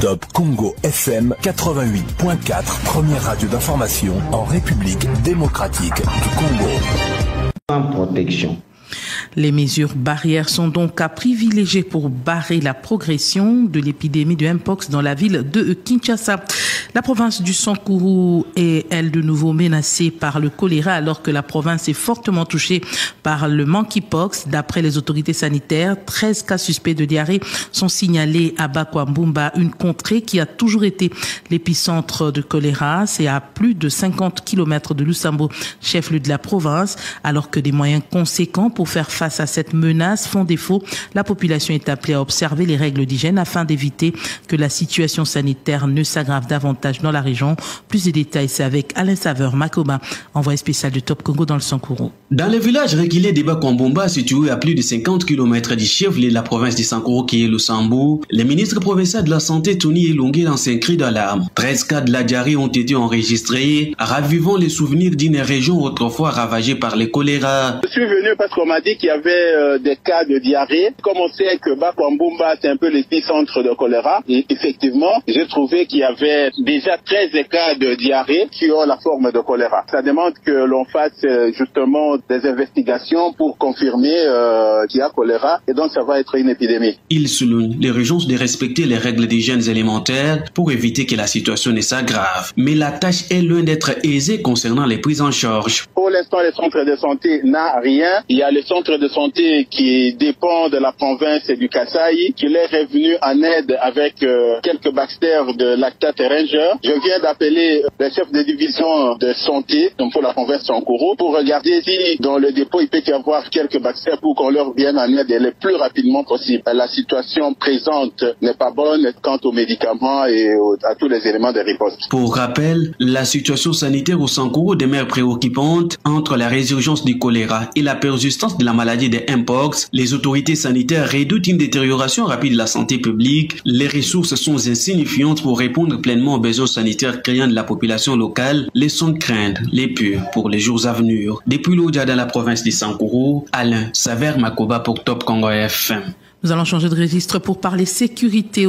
Top Congo FM 88.4, première radio d'information en République démocratique du Congo. Sans protection. Les mesures barrières sont donc à privilégier pour barrer la progression de l'épidémie de Mpox dans la ville de Kinshasa. La province du Sankuru est, elle, de nouveau menacée par le choléra alors que la province est fortement touchée par le monkeypox. D'après les autorités sanitaires, 13 cas suspects de diarrhée sont signalés à Bakwambumba, une contrée qui a toujours été l'épicentre de choléra. C'est à plus de 50 km de Lusambo, chef-lieu de la province, alors que des moyens conséquents pour faire face à cette menace font défaut. La population est appelée à observer les règles d'hygiène afin d'éviter que la situation sanitaire ne s'aggrave davantage dans la région. Plus de détails, c'est avec Alain Saveur Makoba, envoyé spécial du Top Congo dans le Sankuru. Dans le village reculé de Bakwambumba, situé à plus de 50 km du chef-lieu de la province du Sankuru qui est Lusambo, le ministre provincial de la Santé, Tony Elongue, lance un cri d'alarme. 13 cas de la diarrhée ont été enregistrés, ravivant les souvenirs d'une région autrefois ravagée par le choléra. Je suis venu parce qu'on m'a dit qu'il y avait des cas de diarrhée. Comme on sait que Bakwambumba, c'est un peu l'épicentre de choléra, et effectivement, j'ai trouvé qu'il y avait déjà 13 cas de diarrhée qui ont la forme de choléra. Ça demande que l'on fasse justement des investigations pour confirmer qu'il y a choléra, et donc ça va être une épidémie. Il souligne l'urgence de respecter les règles d'hygiène alimentaires pour éviter que la situation ne s'aggrave. Mais la tâche est loin d'être aisée concernant les prises en charge. Pour l'instant, les centres de santé n'ont rien. Il y a les centres de santé qui dépendent de la province du Kasaï, qui leur est venu en aide avec quelques bactères de Lactate Ranger. Je viens d'appeler le chef de division de santé, donc pour la province Sankuru, pour regarder si dans le dépôt il peut y avoir quelques bactères pour qu'on leur vienne en aide le plus rapidement possible. La situation présente n'est pas bonne quant aux médicaments et à tous les éléments de riposte. Pour rappel, la situation sanitaire au Sankuru demeure préoccupante. Entre la résurgence du choléra et la persistance de la maladie de Mpox, les autorités sanitaires redoutent une détérioration rapide de la santé publique. Les ressources sont insignifiantes pour répondre pleinement aux besoins sanitaires criants de la population locale, laissant craindre les purs pour les jours à venir. Depuis l'Odia dans la province du Sankuru, Alain Saveur Makoba pour Top Congo FM. Nous allons changer de registre pour parler sécurité.